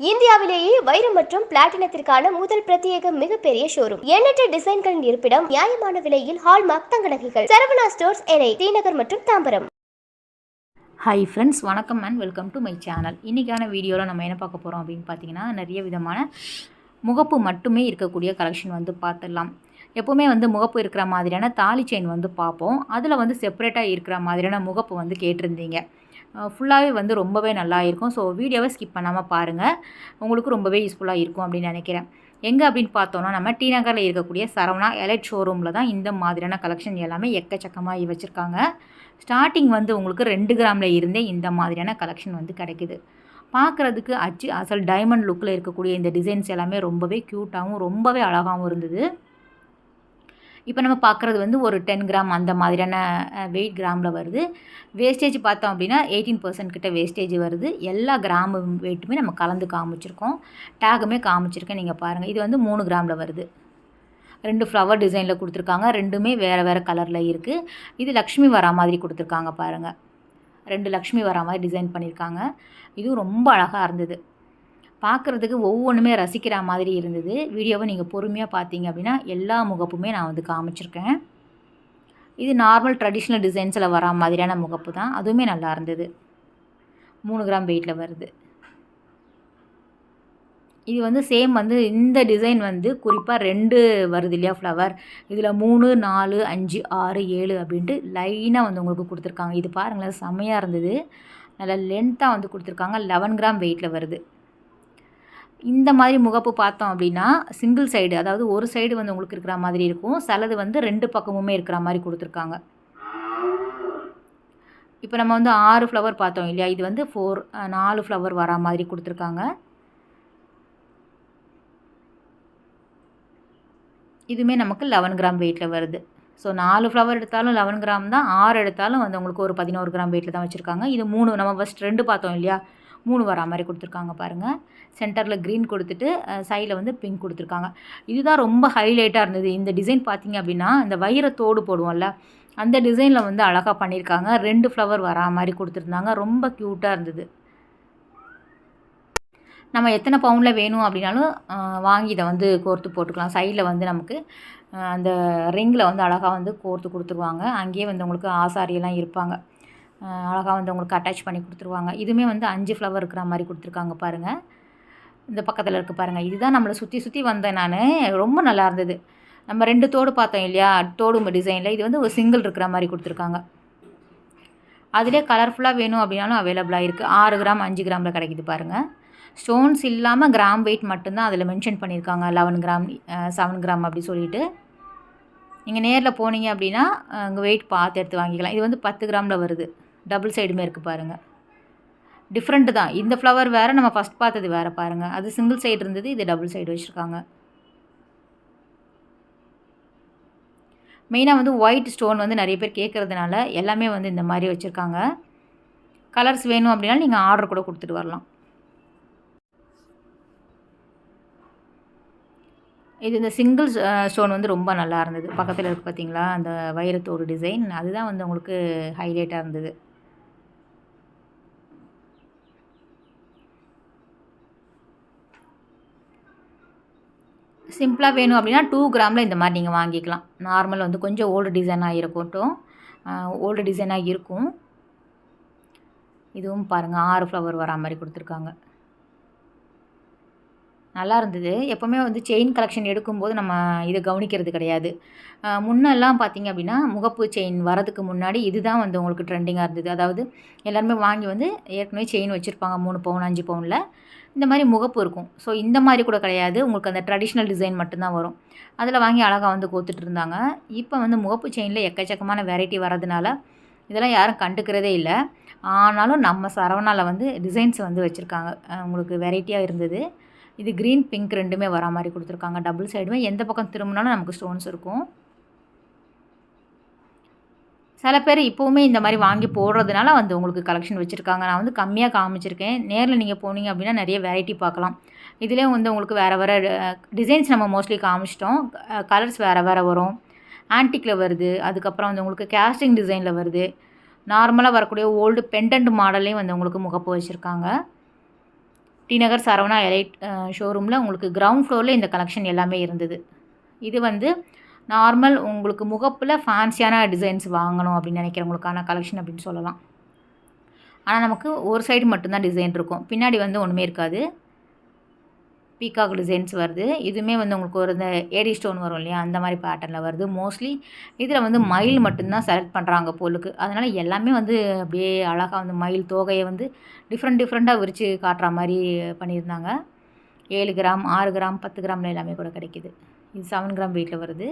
இந்தியாவிலேயே வைரம் மற்றும் பிளாட்டினத்திற்கான முதல் பிரத்யேக மிகப்பெரிய ஷோரூம். எண்ணற்ற டிசைன்களின் இருப்பிடம், நியாயமான விலையில் ஹால்மார்க் தங்க நகைகள். சரவணா ஸ்டோர்ஸ், NI, தீநகர் மற்றும் தாம்பரம். ஹாய் ஃப்ரெண்ட்ஸ், வணக்கம் and welcome to my channel. இன்றைக்கான வீடியோவில் நம்ம என்ன பார்க்க போகிறோம் அப்படின்னு பார்த்தீங்கன்னா, நிறைய விதமான முகப்பு மட்டுமே இருக்கக்கூடிய கலெக்ஷன் வந்து பார்த்துடலாம். எப்போவுமே வந்து முகப்பு இருக்கிற மாதிரியான தாலி செயின் வந்து பார்ப்போம். அதில் வந்து செப்பரேட்டாக இருக்கிற மாதிரியான முகப்பு வந்து கேட்டிருந்தீங்க. ஃபுல்லாகவே வந்து ரொம்பவே நல்லா இருக்கும். ஸோ வீடியோவை ஸ்கிப் பண்ணாமல் பாருங்கள், உங்களுக்கு ரொம்பவே யூஸ்ஃபுல்லாக இருக்கும் அப்படின்னு நினைக்கிறேன். எங்கே அப்படின்னு பார்த்தோன்னா, நம்ம டி நகரில் இருக்கக்கூடிய சரவணா எலைட் ஷோரூமில் தான் இந்த மாதிரியான கலெக்ஷன் எல்லாமே எக்கச்சக்கமாக வச்சுருக்காங்க. ஸ்டார்டிங் வந்து உங்களுக்கு 2 கிராமில் இருந்தே இந்த மாதிரியான கலெக்ஷன் வந்து கிடைக்குது. பார்க்குறதுக்கு அசல் டைமண்ட் லுக்கில் இருக்கக்கூடிய இந்த டிசைன்ஸ் எல்லாமே ரொம்பவே க்யூட்டாகவும் ரொம்பவே அழகாகவும் இருந்தது. இப்போ நம்ம பார்க்குறது வந்து ஒரு 10 கிராம் அந்த மாதிரியான வெயிட் கிராமில் வருது. வேஸ்டேஜ் பார்த்தோம் அப்படின்னா 18% கிட்ட வேஸ்டேஜ் வருது. எல்லா கிராம் வெயிட்டுமே நம்ம கலந்து காமிச்சிருக்கோம். டேகுமே காமிச்சிருக்கேன், நீங்கள் பாருங்கள். இது வந்து 3 கிராமில் வருது. 2 ஃப்ளவர் டிசைனில் கொடுத்துருக்காங்க. ரெண்டுமே வேறு வேறு கலரில் இருக்குது. இது லக்ஷ்மி வரா மாதிரி கொடுத்துருக்காங்க பாருங்கள். 2 லக்ஷ்மி வரா மாதிரி டிசைன் பண்ணியிருக்காங்க. இதுவும் ரொம்ப அழகாக இருந்தது. பார்க்குறதுக்கு ஒவ்வொன்றுமே ரசிக்கிற மாதிரி இருந்தது. வீடியோவை நீங்கள் பொறுமையாக பார்த்தீங்க அப்படின்னா எல்லா முகப்புமே நான் வந்து காமிச்சிருக்கேன். இது நார்மல் ட்ரெடிஷ்னல் டிசைன்ஸில் வரா மாதிரியான முகப்பு தான். அதுவுமே நல்லா இருந்தது. 3 கிராம் வெயிட்டில் வருது. இது வந்து சேம் வந்து இந்த டிசைன் வந்து குறிப்பாக 2 வருது இல்லையா ஃப்ளவர். இதில் 3, 4, 5, 6, 7 அப்படின்ட்டு லைனாக வந்து உங்களுக்கு கொடுத்துருக்காங்க. இது பாருங்களேன், செம்மையாக இருந்தது. நல்லா லென்த்தாக வந்து கொடுத்துருக்காங்க. 11 கிராம் வெயிட்டில் வருது. இந்த மாதிரி முகப்பு பார்த்தோம் அப்படின்னா சிங்கிள் சைடு, அதாவது ஒரு சைடு வந்து உங்களுக்கு இருக்கிற மாதிரி இருக்கும். சிலது வந்து 2 பக்கமுமே இருக்கிற மாதிரி கொடுத்துருக்காங்க. இப்போ நம்ம வந்து 6 ஃப்ளவர் பார்த்தோம் இல்லையா, இது வந்து 4 ஃப்ளவர் வரா மாதிரி கொடுத்துருக்காங்க. இதுவுமே நமக்கு 11 கிராம் வெயிட்டில் வருது. ஸோ 4 ஃப்ளவர் எடுத்தாலும் 11 கிராம் தான், 6 எடுத்தாலும் வந்து உங்களுக்கு ஒரு 11 கிராம் வெயிட்டில் தான் வச்சுருக்காங்க. இது 3 நம்ம ஃபஸ்ட் 2 பார்த்தோம் இல்லையா, 3 வரா மாதிரி கொடுத்துருக்காங்க பாருங்கள். சென்டரில் க்ரீன் கொடுத்துட்டு சைடில் வந்து பிங்க் கொடுத்துருக்காங்க. இதுதான் ரொம்ப ஹைலைட்டாக இருந்தது. இந்த டிசைன் பார்த்திங்க அப்படின்னா இந்த வைரத்தோடு போடுவோம்ல, அந்த டிசைனில் வந்து அழகாக பண்ணியிருக்காங்க. 2 ஃப்ளவர் வரா மாதிரி கொடுத்துருந்தாங்க. ரொம்ப க்யூட்டாக இருந்தது. நம்ம எத்தனை பவுண்டில் வேணும் அப்படின்னாலும் வாங்கி இதை வந்து கோர்த்து போட்டுக்கலாம். சைடில் வந்து நமக்கு அந்த ரிங்கில் வந்து அழகாக வந்து கோர்த்து கொடுத்துருவாங்க. அங்கேயே வந்து உங்களுக்கு ஆசாரியெல்லாம் இருப்பாங்க. அழகாக வந்து உங்களுக்கு அட்டாச் பண்ணி கொடுத்துருவாங்க. இதுவுமே வந்து 5 ஃப்ளவர் இருக்கிற மாதிரி கொடுத்துருக்காங்க பாருங்கள். இந்த பக்கத்தில் இருக்குது பாருங்கள். இதுதான் நம்மளை சுற்றி வந்தேன் நான். ரொம்ப நல்லா இருந்தது. நம்ம 2 தோடு பார்த்தோம் இல்லையா, தோடு டிசைனில் இது வந்து ஒரு சிங்கிள் இருக்கிற மாதிரி கொடுத்துருக்காங்க. அதிலே கலர்ஃபுல்லாக வேணும் அப்படின்னாலும் அவைலபிளாக இருக்குது. 6 கிராம் 5 கிராமில் கிடைக்குது பாருங்கள். ஸ்டோன்ஸ் இல்லாமல் கிராம் வெயிட் மட்டும்தான் அதில் மென்ஷன் பண்ணியிருக்காங்க. 11 கிராம் 7 கிராம் அப்படி சொல்லிட்டு. நீங்கள் நேரில் போனீங்க அப்படின்னா அங்கே வெயிட் பார்த்து எடுத்து வாங்கிக்கலாம். இது வந்து 10 கிராமில் வருது. டபுள் சைடுமே இருக்குது பாருங்கள். டிஃப்ரெண்ட்டு தான். இந்த ஃப்ளவர் வேறு, நம்ம ஃபஸ்ட் பார்த்தது வேறு பாருங்கள். அது சிங்கிள் சைடு இருந்தது, இது டபுள் சைடு வச்சுருக்காங்க. மெயினாக வந்து ஒயிட் ஸ்டோன் வந்து நிறைய பேர் கேட்குறதுனால எல்லாமே வந்து இந்த மாதிரி வச்சுருக்காங்க. கலர்ஸ் வேணும் அப்படின்னாலும் நீங்கள் ஆர்டர் கூட கொடுத்துட்டு வரலாம். இது இந்த சிங்கிள் ஸ்டோன் வந்து ரொம்ப நல்லா இருந்தது. பக்கத்தில் இருக்குது பார்த்தீங்களா, அந்த வைரத்தோடு டிசைன், அதுதான் வந்து உங்களுக்கு ஹைலைட்டாக இருந்தது. சிம்பிளாக வேணும் அப்படின்னா 2 கிராமில் இந்த மாதிரி நீங்கள் வாங்கிக்கலாம். நார்மல் வந்து கொஞ்சம் ஓல்டு டிசைனாக இருக்கட்டும், ஓல்டு டிசைனாக இருக்கும். இதுவும் பாருங்கள் 6 ஃப்ளவர் வரா மாதிரி கொடுத்துருக்காங்க. நல்லா இருந்தது. எப்போவுமே வந்து செயின் கலெக்ஷன் எடுக்கும்போது நம்ம இதை கவனிக்கிறது கிடையாது. முன்னெல்லாம் பார்த்திங்க அப்படின்னா முகப்பு செயின் வரதுக்கு முன்னாடி இதுதான் வந்து உங்களுக்கு ட்ரெண்டிங்காக இருந்தது. அதாவது எல்லாருமே வாங்கி வந்து ஏற்கனவே செயின் வச்சுருப்பாங்க 3 பவுன் 5 பவுனில். இந்த மாதிரி முகப்பு இருக்கும். ஸோ இந்த மாதிரி கூட கிடையாது. உங்களுக்கு அந்த ட்ரெடிஷ்னல் டிசைன் மட்டும்தான் வரும். அதில் வாங்கி அழகாக வந்து கோத்துட்டு இருந்தாங்க. இப்போ வந்து முகப்பு செயினில் எக்கச்சக்கமான வெரைட்டி வரதுனால இதெல்லாம் யாரும் கண்டுக்கிறதே இல்லை. ஆனாலும் நம்ம சரவணாவில் வந்து டிசைன்ஸ் வந்து வச்சுருக்காங்க. உங்களுக்கு வெரைட்டியாக இருந்தது. இது க்ரீன் பிங்க் ரெண்டுமே வரா மாதிரி கொடுத்துருக்காங்க. டபுள் சைடுமே எந்த பக்கம் திரும்பினாலும் நமக்கு ஸ்டோன்ஸ் இருக்கும். சில பேர் இப்போவுமே இந்த மாதிரி வாங்கி போடுறதுனால வந்து உங்களுக்கு கலெக்ஷன் வச்சுருக்காங்க. நான் வந்து கம்மியாக காமிச்சிருக்கேன். நேரில் நீங்கள் போனீங்க அப்படின்னா நிறைய வெரைட்டி பார்க்கலாம். இதிலே வந்து உங்களுக்கு வேறு டிசைன்ஸ் நம்ம மோஸ்ட்லி காமிச்சிட்டோம். கலர்ஸ் வேறு வரும். ஆன்டிக்கில் வருது. அதுக்கப்புறம் வந்து உங்களுக்கு கேஸ்டிங் டிசைனில் வருது. நார்மலாக வரக்கூடிய ஓல்டு பெண்டன்ட் மாடல்லையும் வந்து உங்களுக்கு முகப்பு வச்சுருக்காங்க. டி நகர் சரவணா எலைட் ஷோரூமில் உங்களுக்கு கிரவுண்ட் ஃப்ளோரில் இந்த கலெக்ஷன் எல்லாமே இருந்தது. இது வந்து நார்மல் உங்களுக்கு முகப்பில் ஃபேன்சியான டிசைன்ஸ் வாங்கணும் அப்படின்னு நினைக்கிறவங்களுக்கான கலெக்ஷன் அப்படின்னு சொல்லலாம். ஆனால் நமக்கு ஒரு சைடு மட்டும்தான் டிசைன் இருக்கும், பின்னாடி வந்து ஒன்றுமே இருக்காது. பீகாக் டிசைன்ஸ் வருது. இதுவுமே வந்து உங்களுக்கு ஒரு இந்த ஏடி ஸ்டோன் வரும் இல்லையா, அந்த மாதிரி பேட்டர்னில் வருது. மோஸ்ட்லி இதில் வந்து மயில் மட்டும்தான் செலக்ட் பண்ணுறாங்க போலுக்கு. அதனால் எல்லாமே வந்து அப்படியே அழகாக வந்து மயில் தோகையை வந்து டிஃப்ரெண்ட்டாக விரித்து காட்டுற மாதிரி பண்ணியிருந்தாங்க. 7 கிராம் 6 கிராம் 10 கிராமில் எல்லாமே கூட கிடைக்கிது. இது 7 கிராம் வெயிட்டில் வருது.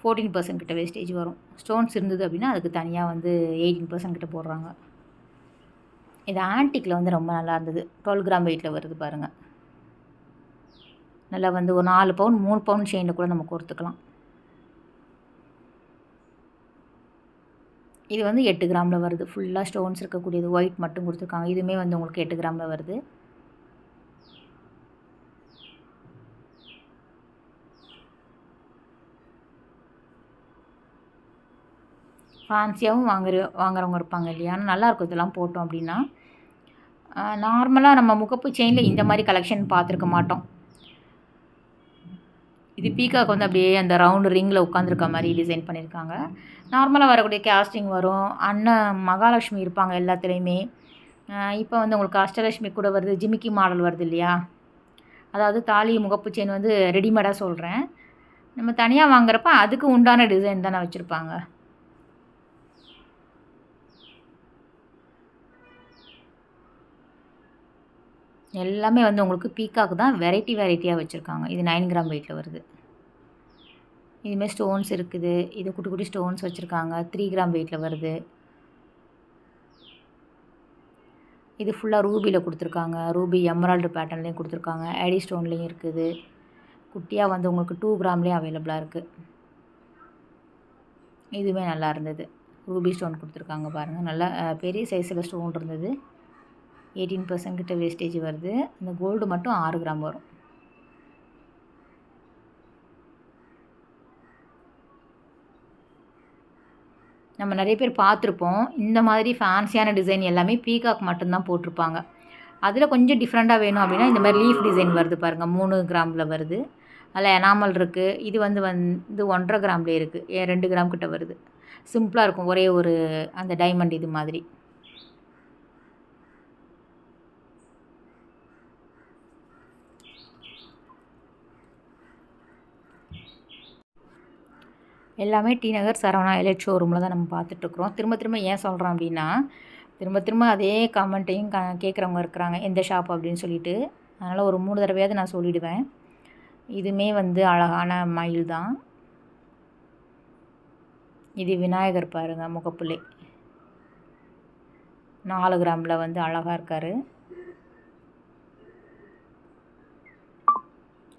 14% கிட்ட வேஸ்டேஜ் வரும். ஸ்டோன்ஸ் இருந்தது அப்படின்னா அதுக்கு தனியாக வந்து 18% கிட்ட போடுறாங்க. இது ஆன்டிக்கில் வந்து ரொம்ப நல்லா இருந்தது. 12 கிராம் வெயிட்டில் வருது பாருங்கள். நல்லா வந்து ஒரு 4 பவுன் 3 பவுன் செயினில் கூட நம்ம கோர்த்துக்கலாம். இது வந்து 8 கிராமில் வருது. ஃபுல்லாக ஸ்டோன்ஸ் இருக்கக்கூடியது, ஒயிட் மட்டும் கொடுத்துருக்காங்க. இதுவுமே வந்து உங்களுக்கு 8 கிராமில் வருது. ஃபேன்சியாகவும் வாங்குறவங்க இருப்பாங்க இல்லையா, ஆனால் நல்லாயிருக்கும் இதெல்லாம் போட்டோம் அப்படின்னா. நார்மலாக நம்ம முகப்பு செயினில் இந்த மாதிரி கலெக்ஷன் பார்த்துருக்க மாட்டோம். இது பீகாக் வந்து அப்படியே அந்த ரவுண்டு ரிங்கில் உட்காந்துருக்க மாதிரி டிசைன் பண்ணியிருக்காங்க. நார்மலாக வரக்கூடிய கேஸ்டிங் வரும். அண்ணன் மகாலட்சுமி இருப்பாங்க எல்லாத்துலேயுமே. இப்போ வந்து உங்களுக்கு அஷ்டலட்சுமி கூட வருது. ஜிமிக்கி மாடல் வருது இல்லையா, அதாவது தாலி முகப்பு செயின் வந்து ரெடிமேடாக சொல்கிறேன். நம்ம தனியாக வாங்குறப்ப அதுக்கு உண்டான டிசைன் தானே வச்சுருப்பாங்க. எல்லாமே வந்து உங்களுக்கு பீகாக் தான் வெரைட்டியாக வச்சுருக்காங்க. இது 9 கிராம் வெயிட்டில் வருது. இதுமாதிரி ஸ்டோன்ஸ் இருக்குது. இது குட்டி குட்டி ஸ்டோன்ஸ் வச்சுருக்காங்க. 3 கிராம் வெயிட்டில் வருது. இது ஃபுல்லாக ரூபியில் கொடுத்துருக்காங்க. ரூபி எமரால்டு பேட்டர்ன்லேயும் கொடுத்துருக்காங்க. ஏடி ஸ்டோன்லேயும் இருக்குது. குட்டியாக வந்து உங்களுக்கு 2 கிராம்லேயும் அவைலபிளாக இருக்குது. இதுவுமே நல்லா இருந்தது. ரூபி ஸ்டோன் கொடுத்துருக்காங்க பாருங்கள். நல்லா பெரிய சைஸில் ஸ்டோன் இருந்தது. 18% கிட்ட வேஸ்டேஜ் வருது. இந்த கோல்டு மட்டும் 6 கிராம் வரும். நம்ம நிறைய பேர் பார்த்துருப்போம். இந்த மாதிரி ஃபேன்சியான டிசைன் எல்லாமே பீகாக் மட்டும்தான் போட்டிருப்பாங்க. அதில் கொஞ்சம் டிஃப்ரெண்ட்டாக வேணும் அப்படின்னா இந்த மாதிரி லீஃப் டிசைன் வருது பாருங்கள். 3 கிராமில் வருது. அதில் எனாமல் இருக்குது. இது வந்து 1.5 கிராம்லேயே இருக்குது. 2 கிராம் கிட்ட வருது. சிம்பிளாக இருக்கும். ஒரே ஒரு அந்த டைமண்ட் இது மாதிரி. எல்லாமே டி நகர் சரவணா எலைட் ஷோரூமில் தான் நம்ம பார்த்துட்ருக்குறோம். திரும்ப ஏன் சொல்கிறோம் அப்படின்னா, திரும்ப அதே கமெண்ட்டையும் கேட்குறவங்க இருக்கிறாங்க, எந்த ஷாப் அப்படின்னு சொல்லிட்டு. அதனால் ஒரு 3 தடவையாவது நான் சொல்லிவிடுவேன். இதுவுமே வந்து அழகான மயில் தான். இது விநாயகர் பாருங்கள், முகப்புலே 4 கிராமில் வந்து அழகாக இருக்கார்.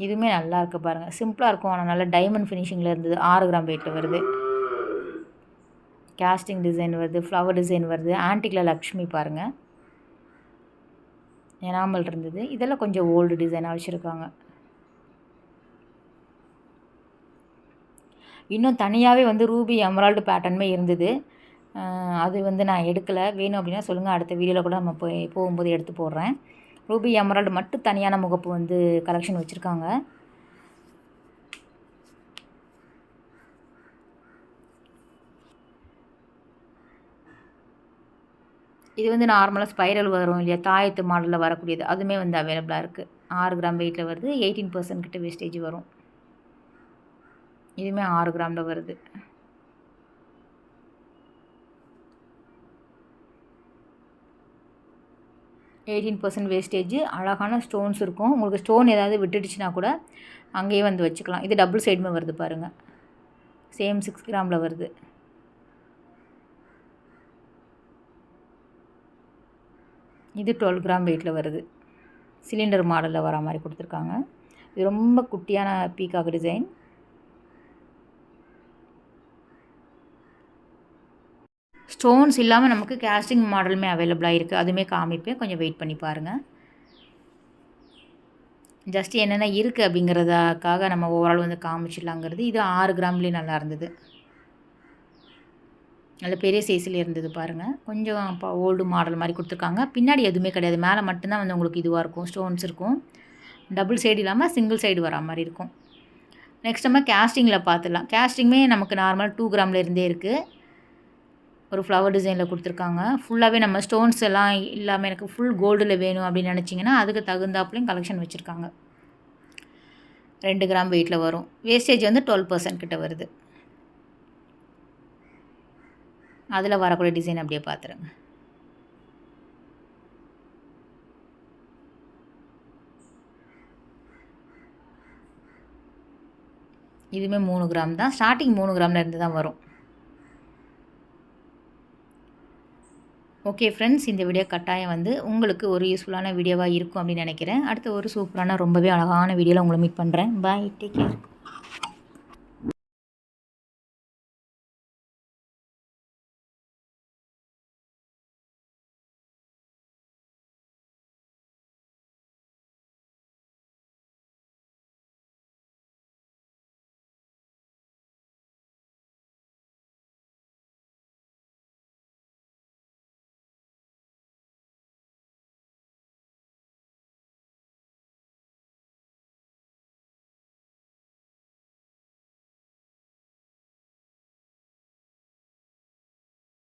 இதுவுமே நல்லா இருக்குது பாருங்கள். சிம்பிளாக இருக்கும், ஆனால் நல்ல டைமண்ட் ஃபினிஷிங்கில் இருந்தது. 6 கிராம் வெயிட்டில் வருது. கேஸ்டிங் டிசைன் வருது. ஃப்ளவர் டிசைன் வருது. ஆன்டிக்கில் லக்ஷ்மி பாருங்கள். எனாமல் இருந்தது. இதெல்லாம் கொஞ்சம் ஓல்டு டிசைனாக வச்சுருக்காங்க. இன்னும் தனியாகவே வந்து ரூபி எமரால்டு பேட்டர்னுமே இருந்தது. அது வந்து நான் எடுக்கலை. வேணும் அப்படின்னா சொல்லுங்கள், அடுத்த வீடியோவில் கூட நம்ம போகும்போது எடுத்து போடுறேன். ரூபி எமரால்டு மட்டும் தனியான முகப்பு வந்து கலெக்ஷன் வச்சுருக்காங்க. இது வந்து நார்மலாக ஸ்பைரல் வரும் இல்லையா, தாயத்து மாடலில் வரக்கூடியது. அதுவுமே வந்து அவைலபிளாக இருக்குது. 6 கிராம் வெயிட்டில் வருது. 18% கிட்ட வேஸ்டேஜ் வரும். இதுவுமே 6 கிராமில் வருது. %18 வேஸ்டேஜ். அழகான ஸ்டோன்ஸ் இருக்கும். உங்களுக்கு ஸ்டோன் ஏதாவது விட்டுடுச்சுன்னா கூட அங்கேயே வந்து வச்சுக்கலாம். இது டபுள் சைடுமே வருது பாருங்கள். சேம் 6 கிராமில் வருது. இது 12 கிராம் வெயிட்டில் வருது. சிலிண்டர் மாடலில் வர மாதிரி கொடுத்துருக்காங்க. இது ரொம்ப குட்டியான பீகாக் டிசைன். ஸ்டோன்ஸ் இல்லாமல் நமக்கு கேஸ்டிங் மாடலுமே அவைலபிளாக இருக்குது. அதுவுமே காமிப்பேன், கொஞ்சம் வெயிட் பண்ணி பாருங்கள். ஜஸ்ட் என்னென்ன இருக்குது அப்படிங்கிறதுக்காக நம்ம ஓவரால் வந்து காமிச்சிடலாங்கிறது. இது 6 கிராம்லேயும் நல்லா இருந்தது. நல்ல பெரிய சைஸில் இருந்தது பாருங்கள். கொஞ்சம் இப்போ ஓல்டு மாடல் மாதிரி கொடுத்துருக்காங்க. பின்னாடி எதுவுமே கிடையாது, மேலே மட்டும்தான் வந்து உங்களுக்கு இதுவாக இருக்கும், ஸ்டோன்ஸ் இருக்கும். டபுள் சைடு இல்லாமல் சிங்கிள் சைடு வரா மாதிரி இருக்கும். நெக்ஸ்ட் நம்ம கேஸ்டிங்கில் பார்த்துடலாம். கேஸ்டிங்குமே நமக்கு நார்மல் 2 கிராமில் இருந்தே இருக்குது. ஒரு ஃப்ளவர் டிசைனில் கொடுத்துருக்காங்க. ஃபுல்லாகவே நம்ம ஸ்டோன்ஸ் எல்லாம் இல்லாமல் எனக்கு ஃபுல் கோல்டில் வேணும் அப்படின்னு நினச்சிங்கன்னா அதுக்கு தகுந்தாப்புலையும் கலெக்ஷன் வச்சுருக்காங்க. 2 கிராம் வெயிட்டில் வரும். வேஸ்டேஜ் வந்து 12% கிட்ட வருது. அதில் வரக்கூடிய டிசைன் அப்படியே பார்த்துருங்க. இதுவுமே 3 கிராம் தான். ஸ்டார்டிங் 3 கிராமில் இருந்து தான் வரும். ஓகே ஃப்ரெண்ட்ஸ், இந்த வீடியோ கட்டாயம் வந்து உங்களுக்கு ஒரு யூஸ்ஃபுல்லான வீடியோவாக இருக்கும் அப்படின்னு நினைக்கிறேன். அடுத்த ஒரு சூப்பரான ரொம்பவே அழகான வீடியோவில் உங்களை மீட் பண்ணுறேன். பாய், டேக் கேர்.